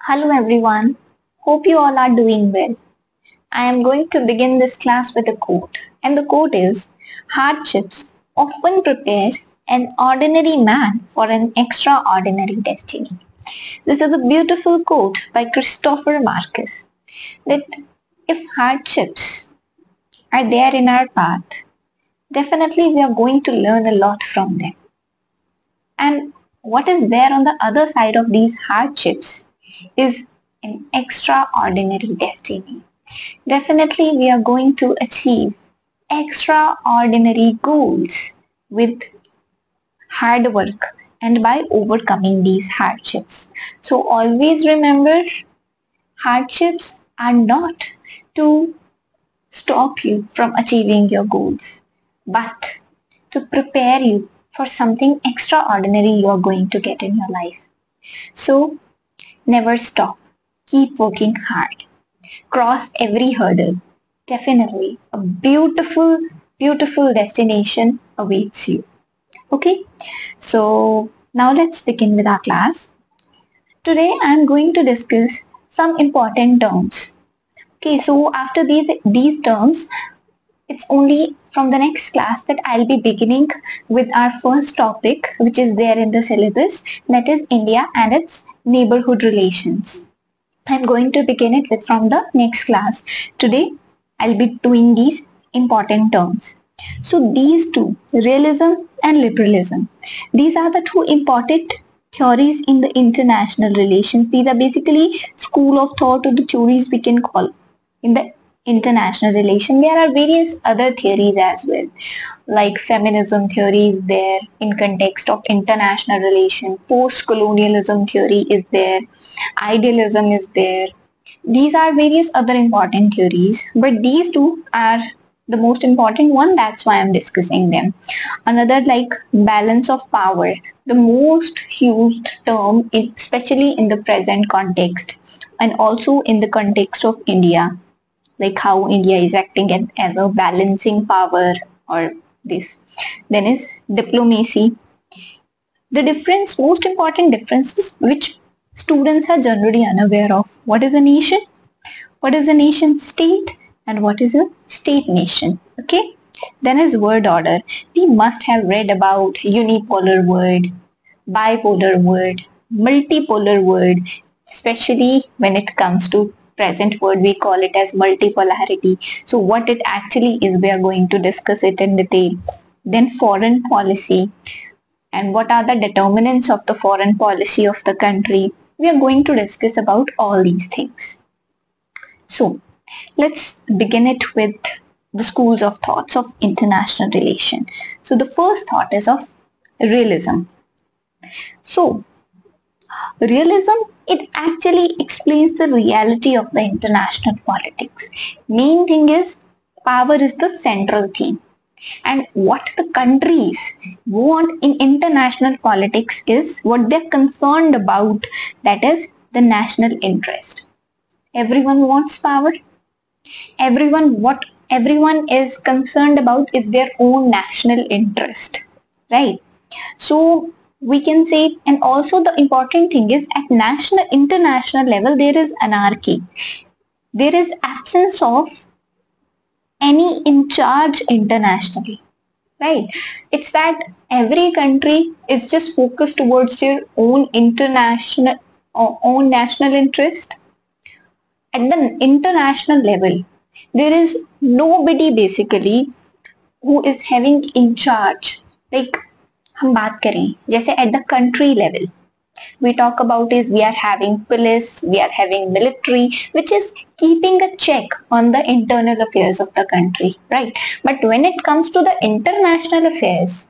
Hello everyone, hope you all are doing well. I am going to begin this class with a quote, and the quote is hardships often prepare an ordinary man for an extraordinary destiny. This is a beautiful quote by Christopher Marcus that if hardships are there in our path, definitely we are going to learn a lot from them. And what is there on the other side of these hardships is an extraordinary destiny. Definitely, we are going to achieve extraordinary goals with hard work and by overcoming these hardships. So, always remember hardships are not to stop you from achieving your goals, but to prepare you for something extraordinary you are going to get in your life. So, never stop. Keep working hard. Cross every hurdle. Definitely, a beautiful, beautiful destination awaits you. Okay, so now let's begin with our class. Today I am going to discuss some important terms. Okay, so after these terms, it's only from the next class that I'll be beginning with our first topic, which is there in the syllabus, that is India and its neighborhood relations. I'm going to begin it with from the next class. Today, I'll be doing these important terms. So these two, realism and liberalism, these are the two important theories in the international relations. These are basically school of thought or the theories we can call in the international relation. There are various other theories as well, like feminism theory is there in context of international relation, post-colonialism theory is there, idealism is there. These are various other important theories, but these two are the most important one. That's why I'm discussing them. Another like balance of power, the most used term, especially in the present context and also in the context of India, like how India is acting as a balancing power or this. Then is diplomacy. The difference, most important difference which students are generally unaware of. What is a nation? What is a nation state? And what is a state nation? Okay. Then is word order. We must have read about unipolar word, bipolar word, multipolar word, especially when it comes to present word, we call it as multipolarity. So what it actually is, we are going to discuss it in detail. Then foreign policy and what are the determinants of the foreign policy of the country. We are going to discuss about all these things. So let's begin it with the schools of thoughts of international relation. So the first thought is of realism. So realism, it actually explains the reality of the international politics. Main thing is power is the central theme. And what the countries want in international politics is what they're concerned about, that is the national interest. Everyone wants power. What everyone is concerned about is their own national interest, right? So we can say, and also the important thing is at international level, there is anarchy. There is absence of any in charge internationally, right? It's that every country is just focused towards their own international or own national interest. At the international level, there is nobody basically who is having in charge. Like हम बात करें जैसे at the country level, we talk about is we are having police, we are having military, which is keeping a check on the internal affairs of the country, right? But when it comes to the international affairs,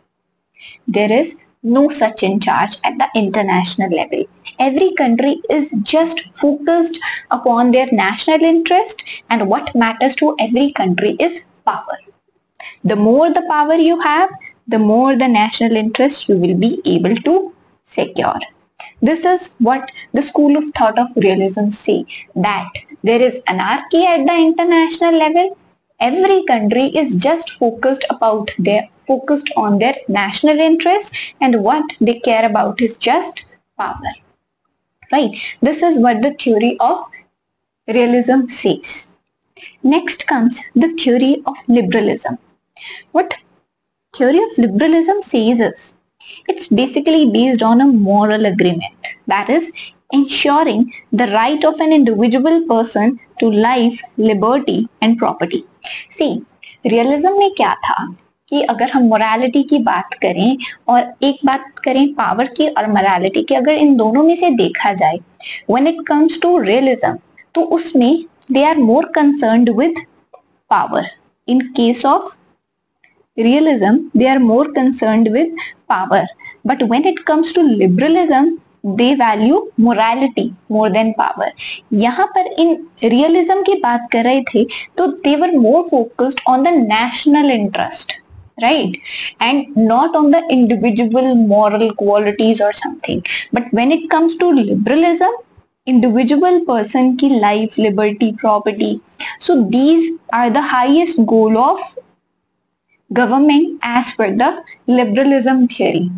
there is no such in charge at the international level. Every country is just focused upon their national interest, and what matters to every country is power. The more the power you have, the more the national interest you will be able to secure. This is what the school of thought of realism say, that there is anarchy at the international level. Every country is just focused on their national interest, and what they care about is just power. right? This is what the theory of realism says. Next comes the theory of liberalism. What theory of liberalism says is, it's basically based on a moral agreement, that is ensuring the right of an individual person to life, liberty and property. See, realism में क्या था कि अगर हम morality की बात करें और एक बात करें पावर की और मोरालिटी की, अगर इन दोनों में से देखा जाए, when it comes to realism, तो उसमें they are more concerned with power. In case of realism, they are more concerned with power. But when it comes to liberalism, they value morality more than power. यहाँ पर इन realism की बात कर रहे थे तो they were more focused on the national interest, right, and not on the individual moral qualities or something. But when it comes to liberalism, individual person की life, liberty, property, so these are the highest goal of government as per the liberalism theory.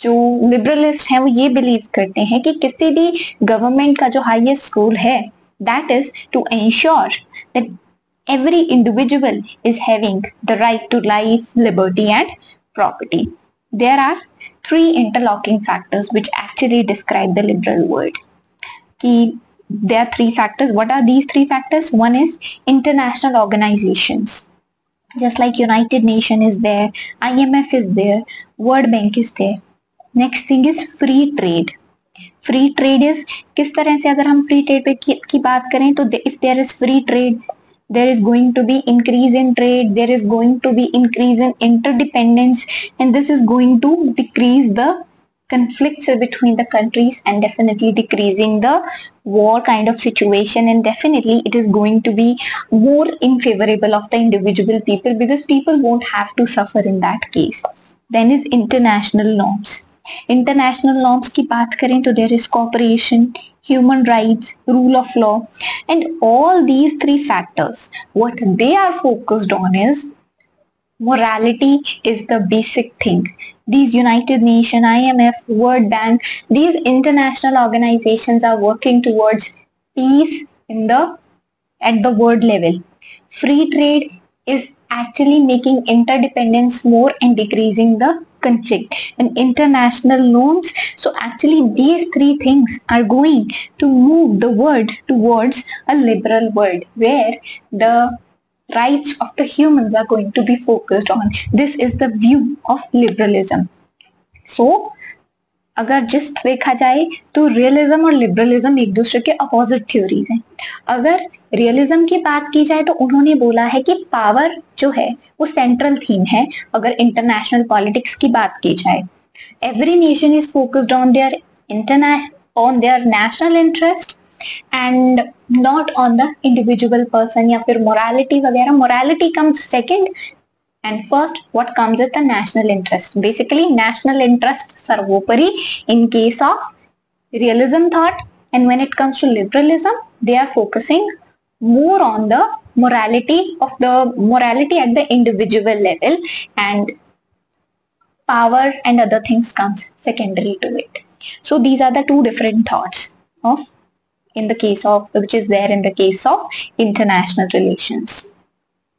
जो liberalist हैं वो ये believe करते हैं कि किसी भी गवर्नमेंट का जो हाईएस्ट गोल है that is to ensure that every individual is having the right to life, liberty and property. There are three interlocking factors which actually describe the liberal world. There are three factors. What are these three factors? One is international organizations. Just like United Nations is there, IMF is there, World Bank is there. Next thing is free trade. Free trade is किस तरह से अगर हम free trade पे की बात करें तो if there is free trade, there is going to be increase in trade, there is going to be increase in interdependence, and this is going to decrease the conflicts between the countries and definitely decreasing the war kind of situation, and definitely it is going to be more in favorable of the individual people because people won't have to suffer in that case. Then is international norms. International norms की बात करें तो there is cooperation, human rights, rule of law, and all these three factors, what they are focused on is morality is the basic thing. These United Nations, IMF, World Bank, these international organizations are working towards peace at the world level. Free trade is actually making interdependence more and decreasing the conflict. And international norms, so actually these three things are going to move the world towards a liberal world where the rights of the humans are going to be focused on. This is the view of liberalism. So अगर just देखा जाए तो realism और liberalism एक दूसरे के opposite theories हैं. अगर रियलिज्म की बात की जाए तो उन्होंने बोला है कि पावर जो है वो सेंट्रल थीम है. अगर इंटरनेशनल पॉलिटिक्स की बात की जाए, every nation is focused on their national interest and not on the individual person या फिर morality वगैरह. Morality comes second and first what comes is the national interest. Basically national interest सर्वोपरि in case of realism thought, and when it comes to liberalism they are focusing more on the morality at the individual level, and power and other things comes secondary to it. So these are the two different thoughts of which is there in the case of international relations.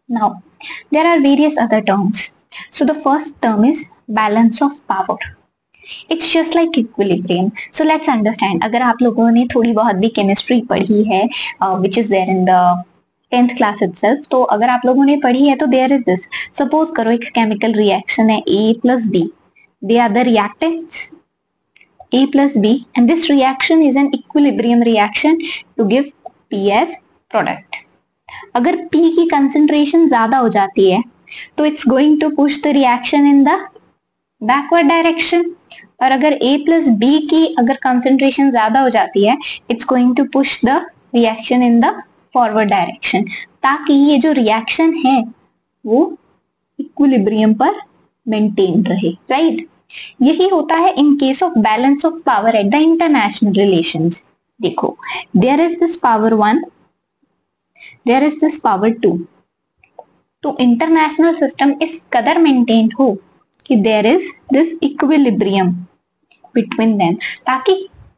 Now, there are various other terms. So the first term is balance of power. It's just like equilibrium. So let's understand. अगर आप लोगों ने थोड़ी बहुत भी chemistry पढ़ी है, which is there in the 10th class itself, तो अगर आप लोगों ने पढ़ी है तो there is this. Suppose करो एक chemical reaction है A plus B. They are the reactants A plus B, and this reaction is an equilibrium reaction to give P as product. अगर P की concentration ज़्यादा हो जाती है तो it's going to push the reaction in the backward direction, और अगर A plus B की अगर concentration ज़्यादा हो जाती है it's going to push the reaction in the forward direction, ताकि ये जो reaction है वो equilibrium पर maintain रहे, right? यही होता है in case of balance of power at the international relations. देखो, there is this power 1, there is this power 2. तो इंटरनेशनल सिस्टम इस कदर मेंटेन हो कि there is this equilibrium between them, ताकि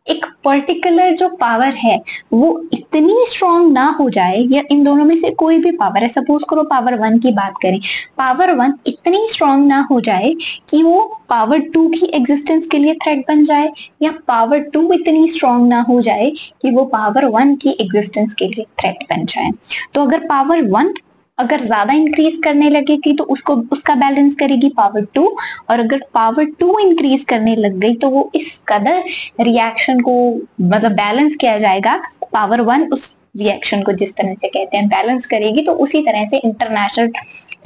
एक पर्टिकुलर जो पावर है वो इतनी स्ट्रांग ना हो जाए, या इन दोनों में से कोई भी पावर है, सपोज करो पावर 1 की बात करें, पावर 1 इतनी स्ट्रांग ना हो जाए कि वो पावर 2 की एग्जिस्टेंस के लिए थ्रेट बन जाए, या पावर 2 इतनी स्ट्रांग ना हो जाए कि वो पावर 1 की एग्जिस्टेंस के लिए थ्रेट बन जाए। तो अगर पावर 1 अगर ज्यादा इंक्रीज करने लगेगी तो उसको उसका बैलेंस करेगी पावर 2, और अगर पावर 2 इंक्रीज करने लग गई तो वो इस कदर रिएक्शन को मतलब बैलेंस किया जाएगा, पावर 1 उस रिएक्शन को जिस तरह से कहते हैं बैलेंस करेगी। तो उसी तरह से इंटरनेशनल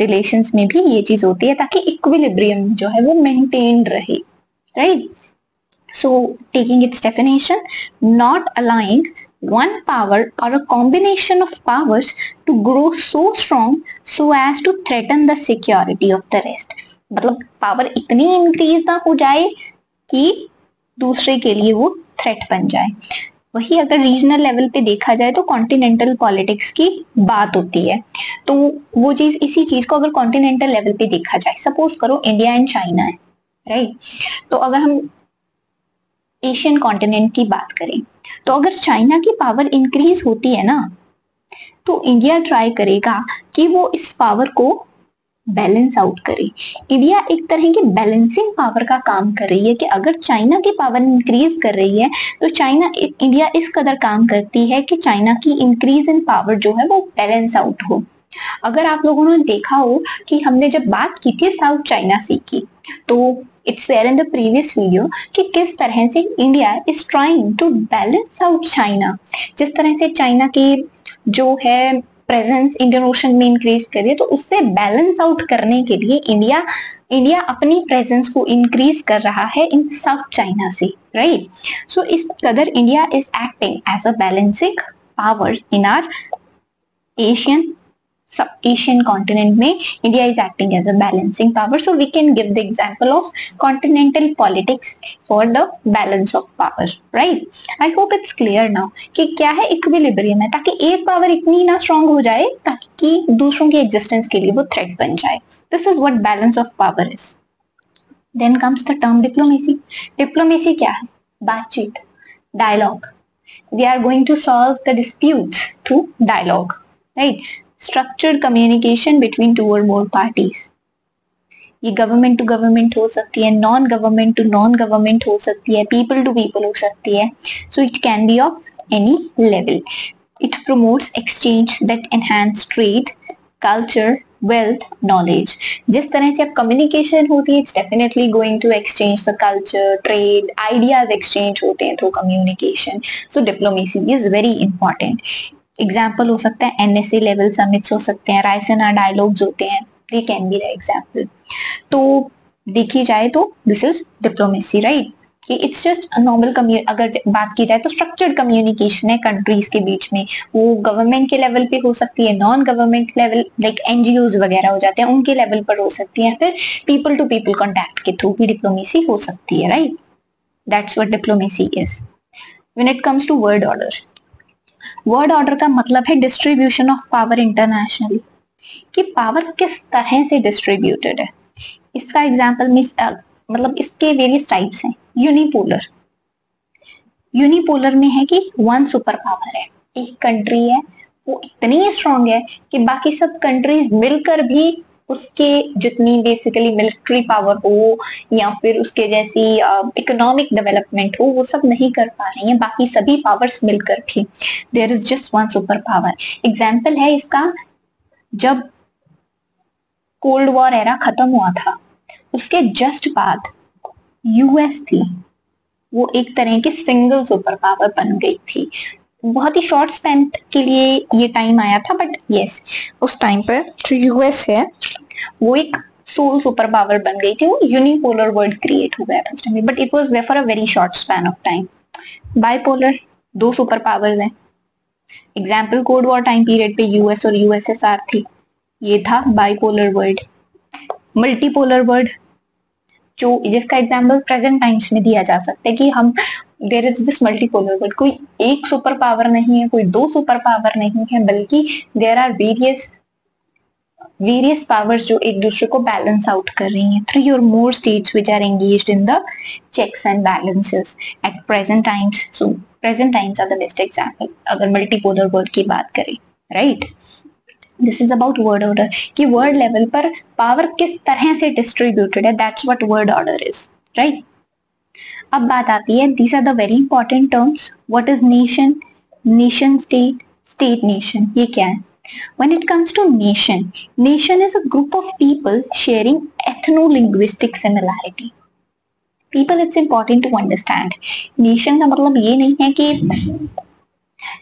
रिलेशंस में भी ये चीज होती है ताकि इक्विलिब्रियम जो है वो मेंटेन्ड रहे, right. So, taking its definition, not allowing one power or a combination of powers to grow so strong so as to threaten the security of the rest. मतलब पावर इतनी इंक्रीज ना हो जाए कि दूसरे के लिए वो थ्रेट बन जाए। वही अगर रीजनल लेवल पे देखा जाए तो कॉन्टिनेंटल पॉलिटिक्स की बात होती है। तो वो चीज इसी चीज को अगर कॉन्टिनेंटल लेवल पे देखा जाए, सपोज करो इंडिया एंड चाइना है, राइट। तो अगर हम एशियन कॉन्टिनेंट की बात करें तो अगर चाइना की पावर इंक्रीज होती है ना तो इंडिया ट्राई करेगा कि वो इस पावर को बैलेंस आउट करे। इंडिया एक तरह की बैलेंसिंग पावर का काम कर रही है कि अगर चाइना की पावर इंक्रीज कर रही है तो इंडिया इस कदर काम करती है कि चाइना की इंक्रीज इन पावर जो है वो बैलेंस आउट हो। अगर आप लोगों ने देखा हो कि हमने जब बात की थी साउथ चाइना सी की, तो it's there in the previous video कि किस तरह से India is trying to balance out China. जिस तरह से चाइना की जो है प्रेजेंस इंडियन ओशन में इंक्रीज कर रही है, तो उससे बैलेंस आउट करने के लिए इंडिया अपनी प्रेजेंस को इंक्रीज कर रहा है इन साउथ चाइना से, राइट। सो इस कदर India is acting as a balancing power in our Asian continent में India is acting as a balancing power. So we can give the example of continental politics for the balance of power, right? I hope it's clear now कि क्या है equilibrium है, ताकि एक power इतनी ना strong हो जाए ताकि दूसरों की एग्जिस्टेंस के लिए वो थ्रेट बन जाए। This is what balance of power is. Then comes the term diplomacy. Diplomacy क्या है? बातचीत, dialogue. We are going to solve the disputes through dialogue, right? Structured communication between two or more parties. ये government to government हो सकती है, non government to non government हो सकती है, पीपल टू पीपल हो सकती है। So it can be of any level. It promotes exchange that enhance trade, culture, wealth, knowledge. जिस तरह से अब कम्युनिकेशन होती है, it's definitely going to exchange the culture, trade, ideas exchange होते हैं through communication. So diplomacy is very important. Example हो सकता है एनएसए लेवल समिट्स हो सकते हैं, रायसीना डायलॉग्स होते हैं, they can be the example. तो देखी जाए तो दिस इज डिप्लोमेसी, राइट। कि इट्स जस्ट नॉर्मल अगर बात की जाए तो स्ट्रक्चर्ड कम्युनिकेशन है कंट्रीज के बीच में। वो गवर्नमेंट के लेवल पे हो सकती है, non government level like NGOs वगैरह हो जाते हैं उनके लेवल पर हो सकती है, फिर पीपल टू पीपल कॉन्टैक्ट के थ्रू भी डिप्लोमेसी हो सकती है, right. That's what diplomacy is. When it comes to world order, world order का मतलब है डिस्ट्रीब्यूशन ऑफ पावर इंटरनेशनली, कि पावर किस तरह से डिस्ट्रीब्यूटेड है। इसका एग्जांपल में मतलब इसके वेरियस टाइप्स हैं। यूनिपोलर में है कि वन सुपर पावर है, एक कंट्री है वो इतनी स्ट्रांग है कि बाकी सब कंट्रीज मिलकर भी उसके जितनी बेसिकली मिलिट्री पावर हो या फिर उसके जैसी इकोनॉमिक डेवलपमेंट हो वो सब नहीं कर पा रही हैं, बाकी सभी पावर्स मिलकर भी। There is just one super power. Example है इसका, जब कोल्ड वॉर एरा खत्म हुआ था उसके जस्ट बाद यूएस थी, वो एक तरह की सिंगल सुपर पावर बन गई थी। बहुत ही शॉर्ट स्पैन के लिए ये टाइम आया था, बट यस उस टाइम पर जो यूएस है वो एक सोल सुपर पावर बन गई थी। वो यूनिपोलर वर्ल्ड क्रिएट हो गया था उस time, but it was for a very short span of time. Bipolar, दो सुपर पावर्स हैं। Example cold war time period पे यूएस और यूएसएसआर थी, ये था बाइपोलर वर्ल्ड। मल्टीपोलर वर्ल्ड, जो जिसका एग्जाम्पल प्रेजेंट टाइम्स में दिया जा सकता है कि हम there is this multipolar world, कोई एक सुपर पावर नहीं है, कोई दो सुपर पावर नहीं है, बल्कि there are various various powers जो एक दूसरे को बैलेंस आउट कर रही हैं. 3 or more states which are engaged in the checks and balances at present times. So present times are the best example अगर multipolar world की बात करें, right? This is about world order कि world level पर power किस तरह से distributed है. That's what world order is, right. अब बात आती है, these are the very important terms. What is nation, nation state, state nation. ये क्या है? When it comes to nation, nation is a group of people sharing ethno-linguistic similarity. People, it's important to understand. Nation का मतलब ये नहीं है कि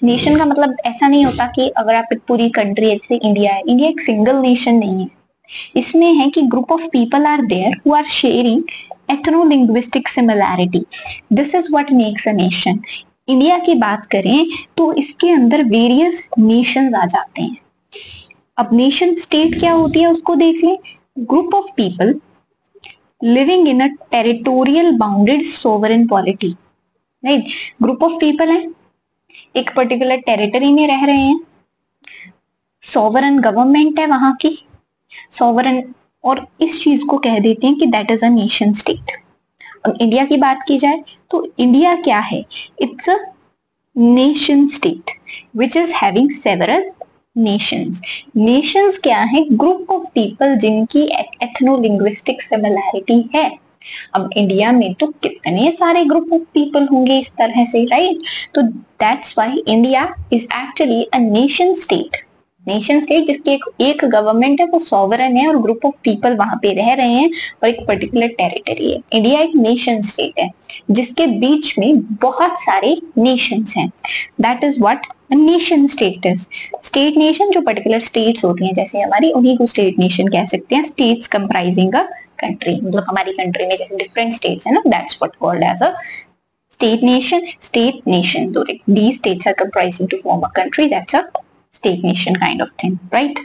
nation का मतलब ऐसा नहीं होता कि अगर आप एक पूरी कंट्री है, जैसे इंडिया है, इंडिया एक सिंगल नेशन नहीं है. इसमें है कि group of people are there who are sharing ethno linguistic similarity. This is what makes a nation. India की बात करें तो इसके अंदर वेरियस नेशंस आ जाते हैं. अब नेशन स्टेट क्या होती है उसको देख लें. Group of people living in a territorial bounded sovereign polity, right. Group of people है, एक पर्टिकुलर टेरिटरी में रह रहे हैं, सॉवरन गवर्नमेंट है वहां की, सॉवरन, और इस चीज को कह देते हैं कि that is a nation state. अब इंडिया की बात की जाए तो इंडिया क्या है? It's a nation state which is having several Nations. Nations क्या है? ग्रुप ऑफ पीपल जिनकी एथनो लिंग्विस्टिक सिमिलैरिटी है. अब इंडिया में तो कितने सारे ग्रुप ऑफ पीपल होंगे इस तरह से, राइट. तो that's why India is actually a nation state. Nation state जिसकी एक गवर्नमेंट है, वो सॉवरन है और ग्रुप ऑफ पीपल वहां पे रह रहे हैं और एक पर्टिकुलर टेरिटरी है. इंडिया एक नेशन स्टेट है जिसके बीच में बहुत सारे नेशंस हैं. That is what nation state is. State nation जो पर्टिकुलर स्टेट्स होती हैं जैसे हमारी, उन्हीं को स्टेट नेशन कह सकते हैं. स्टेट्स कंप्राइजिंग अ कंट्री, मतलब हमारी कंट्री में जैसे डिफरेंट स्टेट्स है ना, that's what called as a state nation. State nation, तो these states are comprising to form a country, that's a state nation kind of thing, right.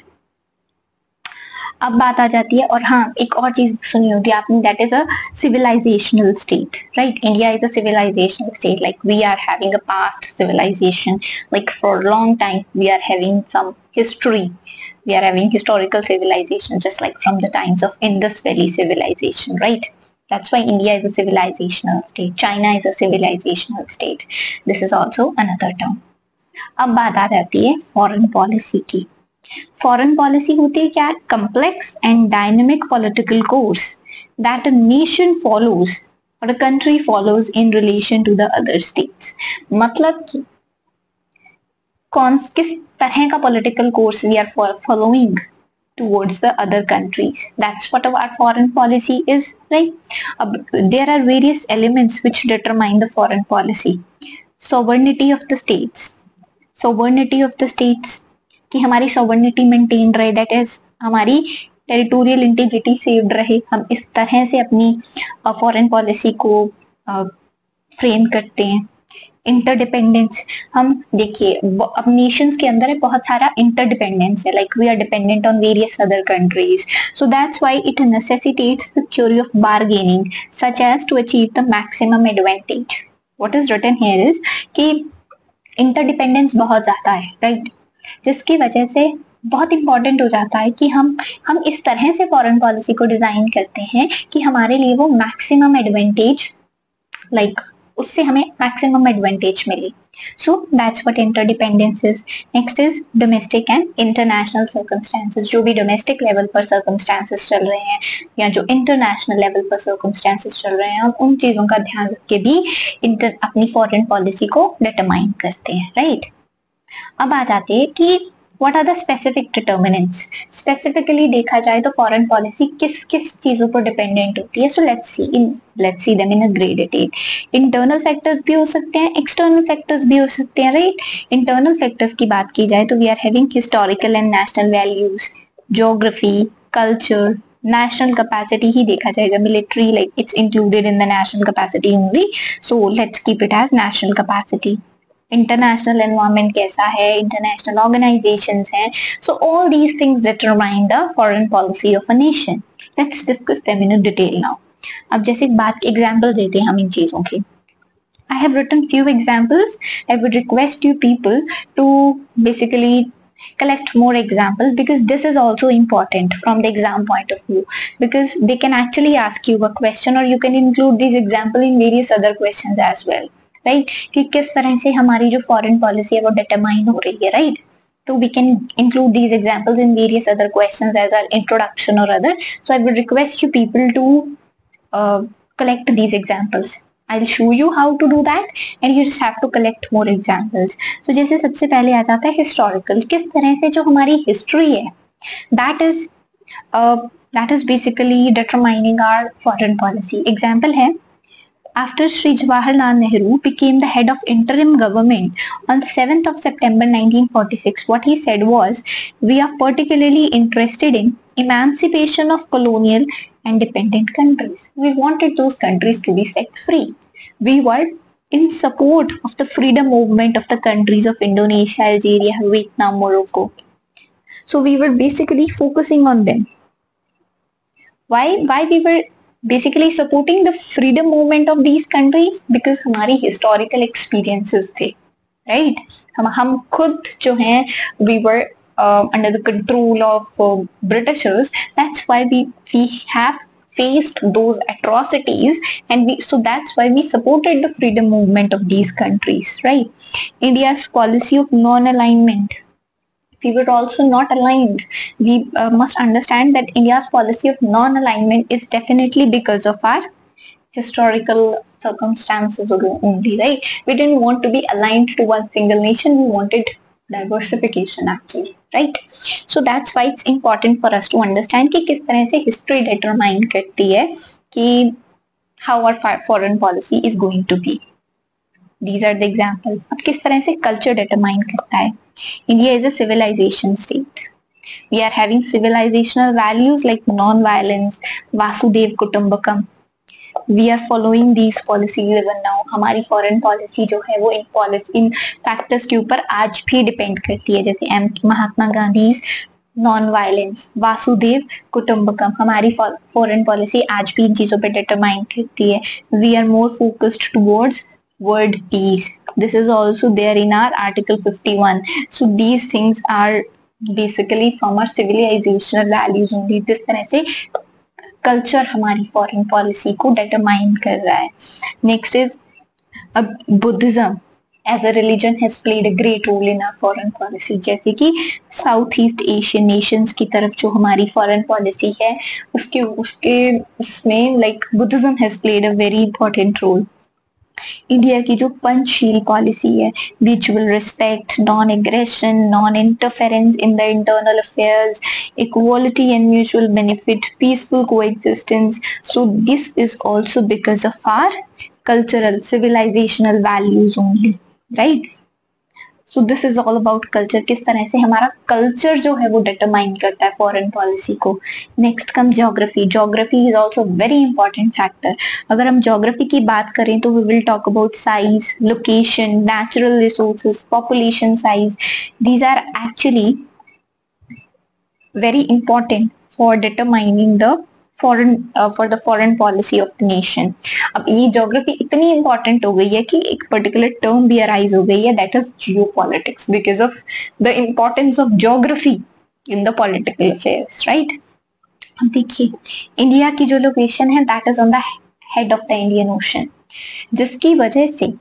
अब बात आ जाती है, और हाँ एक और चीज सुनी होगी आपने, that is a civilizational state, right. India is a civilizational state. Like we are having a past civilization, like for long time we are having some history, we are having historical civilization just like from the times of Indus Valley civilization, right. That's why India is a civilizational state. China is a civilizational state. This is also another term. अब बात आ जाती है foreign policy की. Foreign policy होती है क्या? complex and dynamic political course that a nation follows or a country follows in relation to the other states. मतलब कि किस तरह का political course we are following towards the other countries. That's what our foreign policy is, right? There are various elements which determine the foreign policy. Sovereignty of the states. Sovereignty of the states, कि हमारी sovereignty maintained रहे, that is हमारी territorial integrity saved रहे. हम इस तरह से अपनी फॉरेन पॉलिसी को फ्रेम करते हैं. इंटरडिपेंडेंस, हम देखिए अब नेशंस के अंदर बहुत सारा इंटरडिपेंडेंस है. Like we are dependent on various other countries, so that's why it necessitates the theory of bargaining such as to achieve the maximum advantage. What is written here is कि interdependence बहुत ज्यादा है, right, जिसकी वजह से बहुत important हो जाता है कि हम इस तरह से फॉरेन पॉलिसी को डिजाइन करते हैं कि हमारे लिए वो मैक्सिमम एडवांटेज, लाइक उससे हमें मैक्सिमम एडवांटेज मिले. So that's what interdependence is. Next is domestic and international circumstances. जो भी डोमेस्टिक लेवल पर सर्कमस्टेंसेस चल रहे हैं या जो इंटरनेशनल लेवल पर सर्कमस्टेंसेस चल रहे हैं, हम उन चीजों का ध्यान रख के भी अपनी फॉरेन पॉलिसी को डिटरमाइन करते हैं, राइट. अब आ जाते हैं कि what are the specific determinants. Specifically देखा जाए तो फॉरेन पॉलिसी किस किस चीजों पर डिपेंडेंट होती है. So let's see them in a great detail. Internal factors भी हो सकते हैं, एक्सटर्नल फैक्टर्स भी हो सकते हैं, राइट. इंटरनल फैक्टर्स की बात की जाए तो we are having historical and national values, geography, culture, national capacity ही देखा जाएगा. Military, like it's included in the national capacity only, so let's keep it as national capacity. International environment कैसा है, इंटरनेशनल ऑर्गेनाइजेशंस हैं. So all these things determine the foreign policy of a nation. Let's discuss them in detail now. अब जैसे एक बात example देते हैं हम इन चीजों के. I have written few examples. I would request you people to basically collect more examples, because this is also important from the exam point of view, because they can actually ask you a question or you can include these example in various other questions as well, right? कि किस तरह से हमारी जो foreign policy है वो determine हो रही है, right? So we can include these examples in various other questions as our introduction or other. So I would request you people to collect these examples. I'll show you how to do that and you just have to collect more examples. So जैसे सबसे पहले आ जाता है historical, किस तरह से जो हमारी history है that is basically determining our foreign policy. Example है, after Sri Jawaharlal Nehru became the head of interim government on 7th of September 1946, what he said was, we are particularly interested in emancipation of colonial and dependent countries. We wanted those countries to be set free. We were in support of the freedom movement of the countries of Indonesia, Algeria, Vietnam, Morocco. So we were basically focusing on them. Why we were basically supporting the freedom movement of these countries? Because हमारी historical experiences थे, right? हम खुद जो हैं we were under the control of Britishers. That's why we have faced those atrocities, and so that's why we supported the freedom movement of these countries, right? India's policy of non-alignment, we were also not aligned. We must understand that India's policy of non-alignment is definitely because of our historical circumstances only, right? We didn't want to be aligned to one single nation. We wanted diversification actually, right? So that's why it's important for us to understand कि किस तरह से history determine करती है कि how our foreign policy is going to be. These are the examples. अब किस तरह से culture determine करता है? India is a civilization state. We are having civilizational values like non-violence, Vasudev Kutumbakam. We are following these policies even now. हमारी foreign policy जो है वो इन factors के ऊपर आज भी depend करती है, जैसे महात्मा गांधी non-violence, वासुदेव कुटुंबकम, हमारी foreign policy आज भी इन चीजों पे determine करती है. We are more focused towards world peace. This is also there in our article 51. So these things are basically from our civilizational values only. this तरह से culture हमारी foreign policy को determine कर रहा है. Next is Buddhism as a religion has played a great role in our foreign policy. जैसे कि south east Asian Nations की तरफ जो हमारी फॉरेन पॉलिसी है उसमें like Buddhism has played a very important role. India की जो पंचशील पॉलिसी है, mutual respect, non aggression, non interference in the internal affairs, equality and mutual benefit, peaceful coexistence. So this is also because of our cultural civilizational values only, right? So this is all about culture. किस तरह से हमारा culture जो है वो determine करता है foreign policy को. Next come geography. Geography is also very important factor. अगर हम ज्योग्राफी की बात करें तो we will talk about size, location, natural resources, population size. These are actually very important for determining the foreign policy of the nation. अब ये geography इतनी इंपॉर्टेंट हो गई है कि एक पर्टिकुलर टर्म भी अराइज हो गई है, that is geopolitics, because of the importance of geography in the political affairs, right? अब देखिए इंडिया की जो लोकेशन है that is on the head of the Indian ocean, जिसकी वजह से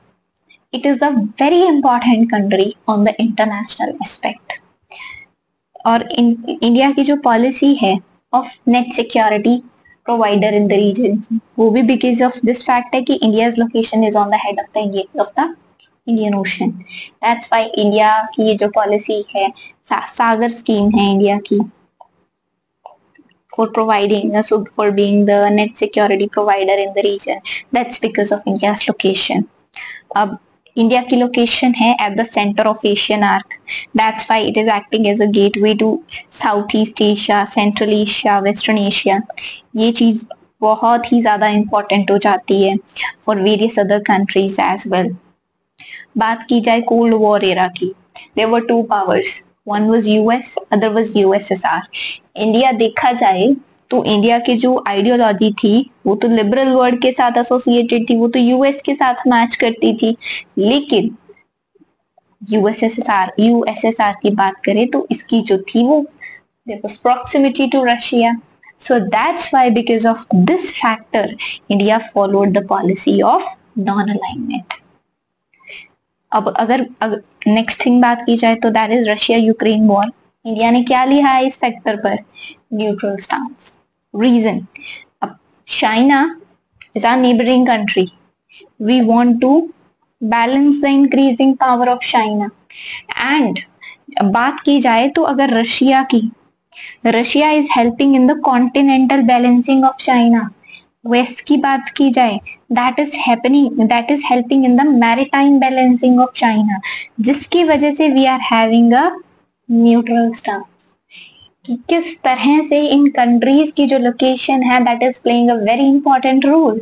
it is a very important country on the international aspect. और India की जो पॉलिसी है of net security provider in the region, वो भी बिकॉज ऑफ दिस फैक्ट है कि India's location is on the head of the Indian ocean. That's why India की ये जो पॉलिसी है, सागर स्कीम है इंडिया की for providing for being the net security provider in the region, that's because of India's location. अब India की location है at the centre of Asian arc, that's why it is acting as a gateway to south east Asia, central Asia, western Asia. ये चीज बहुत ही ज्यादा important हो जाती है for various other countries as well. बात की जाए कोल्ड वॉर एरा की, there were two powers, one was US, other was USSR. India देखा जाए तो इंडिया की जो आइडियोलॉजी थी वो तो लिबरल वर्ल्ड के साथ एसोसिएटेड थी, वो तो यूएस के साथ मैच करती थी. लेकिन यूएसएसआर की बात करें तो इसकी जो थी वो there was proximity to Russia. So that's why because of this factor India followed the policy of non-alignment. अब अगर नेक्स्ट थिंग बात की जाए तो that is Russia Ukraine war. India ने क्या लिया है इस फैक्टर पर? Neutral stance. रीजन, अब China is our neighbouring country. We want to balance the increasing power of China. And बात की जाए तो अगर Russia is helping in the continental balancing of China. West की बात की जाए that is helping in the maritime balancing of China, जिसकी वजह से we are having a neutral stance. कि किस तरह से इन कंट्रीज की जो लोकेशन है that is playing a very important role.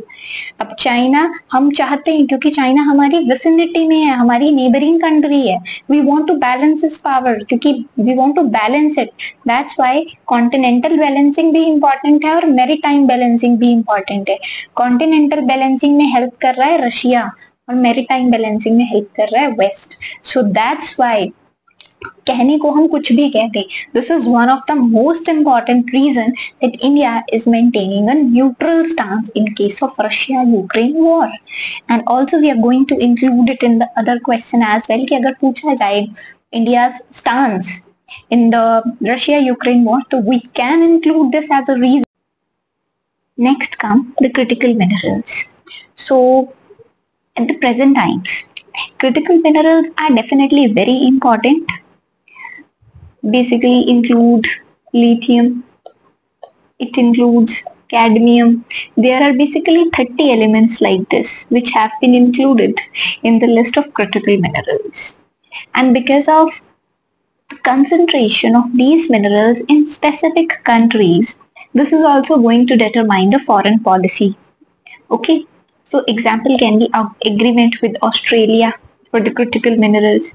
अब चाइना हम चाहते हैं क्योंकि चाइना हमारी विसिनिटी में है, हमारी नेबरिंग कंट्री है. We want to balance this power क्योंकि we want to balance it. That's why continental balancing भी इंपॉर्टेंट है और मैरीटाइम बैलेंसिंग भी इंपॉर्टेंट है. कॉन्टिनेंटल बैलेंसिंग में हेल्प कर रहा है रशिया और मैरीटाइम बैलेंसिंग में हेल्प कर रहा है वेस्ट. सो दैट्स व्हाई कहने को हम कुछ भी कहते, this is one of the most important reason that India is maintaining a neutral stance in case of Russia Ukraine war. And also we are going to include it in the other question as well कि अगर पूछा जाए India stance in the Russia-Ukraine war, so we can include this as a reason. Next come the critical minerals. So at the present times, critical minerals are definitely very important. Basically include lithium, it includes cadmium. There are basically 30 elements like this which have been included in the list of critical minerals. And because of the concentration of these minerals in specific countries, this is also going to determine the foreign policy. Okay, so example can be agreement with Australia for the critical minerals,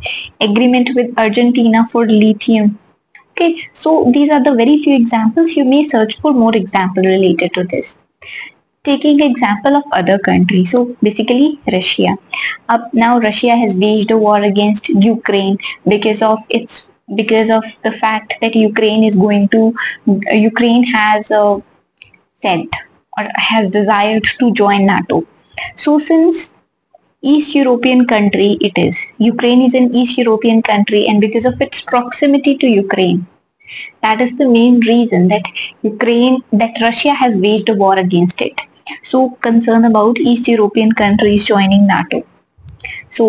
agreement with Argentina for lithium. Okay, so these are the very few examples. You may search for more example related to this. Taking example of other countries, so basically Russia. Now Russia has waged a war against Ukraine because of the fact that Ukraine has said or has desired to join NATO. So since East European country it is, Ukraine is an East European country, and because of its proximity to Ukraine, that is the main reason that Russia has waged a war against it. So concern about East European countries joining NATO. So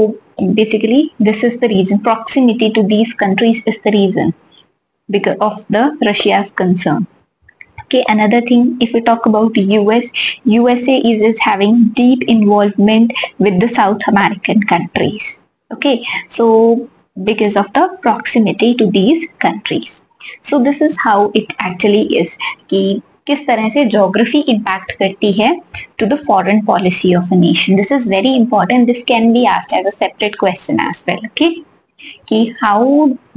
basically this is the reason, proximity to these countries is the reason because of the Russia's concern. Okay, another thing, if we talk about USA is having deep involvement with the South American countries. Okay, so because of the proximity to these countries. So this is how it actually is कि किस तरह से geography impact करती है to the foreign policy of a nation. This is very important. This can be asked as a separate question as well. Okay, कि how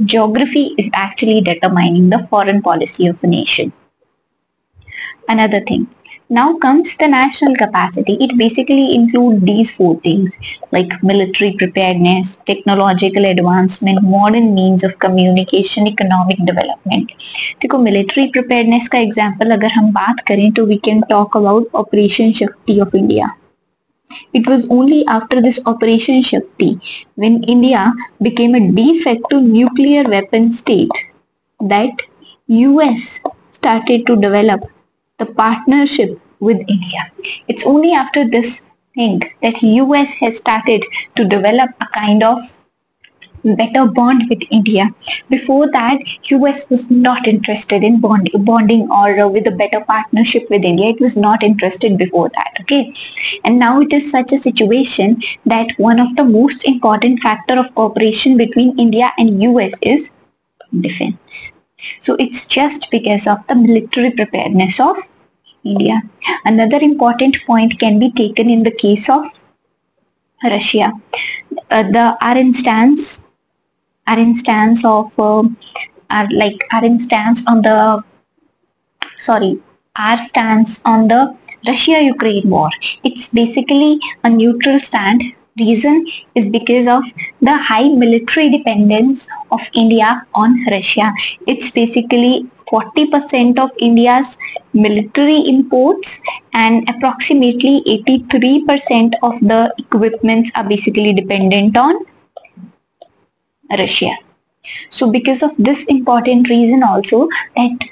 geography is actually determining the foreign policy of a nation. Another thing, now comes the national capacity. It basically includes these four things like military preparedness, technological advancement, modern means of communication, economic development. देखो military preparedness का example अगर हम बात करें तो we can talk about Operation Shakti of India. It was only after this Operation Shakti when India became a de facto nuclear weapon state that US started to develop the partnership with India. It's only after this thing that US has started to develop a kind of better bond with India. Before that, US was not interested in bonding or with a better partnership with India. It was not interested before that. Okay, and now it is such a situation that one of the most important factor of cooperation between India and US is defense. So it's just because of the military preparedness of India. Another important point can be taken in the case of Russia. Our instance on the Russia-Ukraine war. It's basically a neutral stand reason is because of the high military dependence of India on Russia. It's basically 40% of India's military imports, and approximately 83% of the equipments are basically dependent on Russia. So because of this important reason also, that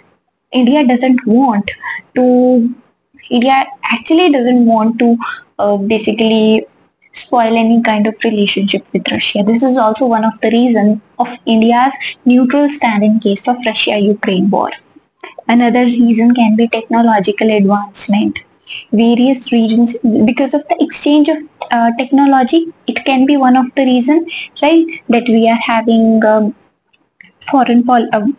India doesn't want to India actually doesn't want to basically spoil any kind of relationship with Russia. This is also one of the reasons of India's neutral stand in case of Russia-Ukraine war. Another reason can be technological advancement. Various regions, because of the exchange of technology, it can be one of the reason, right? That we are having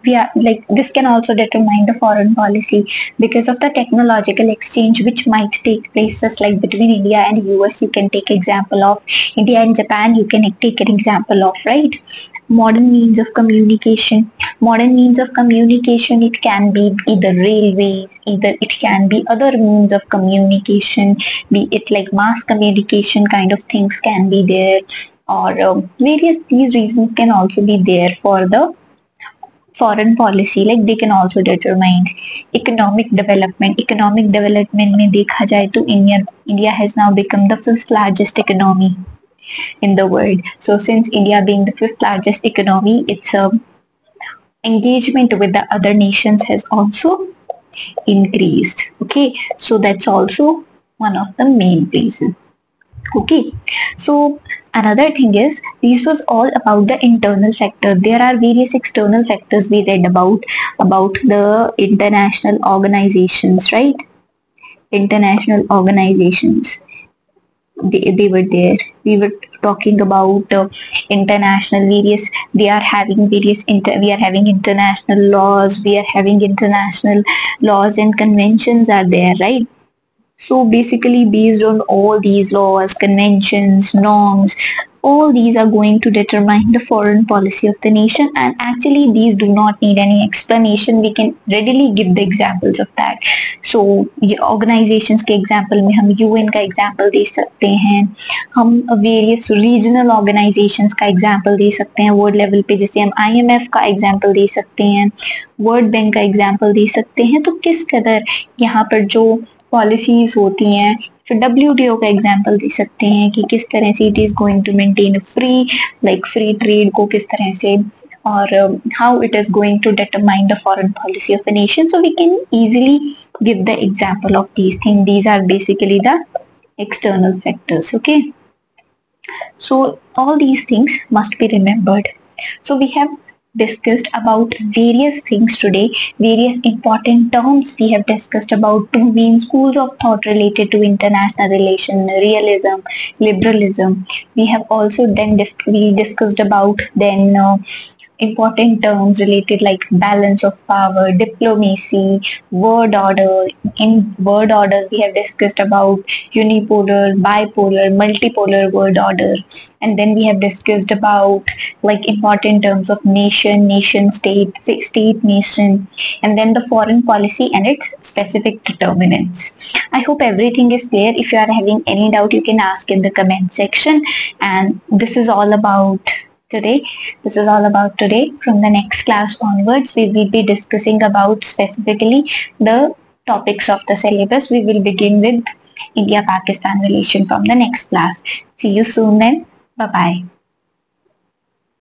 we are like this can also determine the foreign policy because of the technological exchange which might take places like between India and US. You can take example of India and Japan. You can take an example of, right, modern means of communication. Modern means of communication, it can be either railways, either it can be other means of communication, be it like mass communication kind of things can be there, or various these reasons can also be there for the foreign policy. Like they can also determine economic development में देखा जाए तो India has now become the fifth largest economy in the world. So since India being the fifth largest economy, its engagement with the other nations has also increased. Okay, so that's also one of the main reasons. Okay, so another thing is this was all about the internal factor. There are various external factors we read about the international organizations, right? International organizations, they were there. We were talking about international various. They are having various. We are having international laws. We are having international laws and conventions are there, right? So basically, based on all these laws, conventions, norms, all these are going to determine the foreign policy of the nation. And actually, these do not need any explanation. We can readily give the examples of that. So ये organizations के example में हम UN का example दे सकते हैं, हम various regional organizations का example दे सकते हैं world level पे, जैसे हम IMF का example दे सकते हैं, World Bank का example दे सकते हैं. तो किस कदर यहाँ पर जो पॉलिसीज होती हैं, फिर WTO का एग्जाम्पल दे सकते हैं कि किस तरह से it is going to maintain free trade को किस तरह से, और how it is going to determine the foreign policy of a nation. So we can easily give the example of these things. These are basically the external factors. Okay, so all these things must be remembered. So we have discussed about various things today, various important terms we have discussed about two main schools of thought related to international relation, realism, liberalism. We have also then we discussed about then important terms related like balance of power, diplomacy, word order. In word order, we have discussed about unipolar, bipolar, multipolar word order. And then we have discussed about like important terms of nation, nation state, state nation, and then the foreign policy and its specific determinants. I hope everything is clear. If you are having any doubt, you can ask in the comment section. And this is all about today. From the next class onwards, we will be discussing about specifically the topics of the syllabus. We will begin with India-Pakistan relation from the next class. See you soon then. Bye-bye.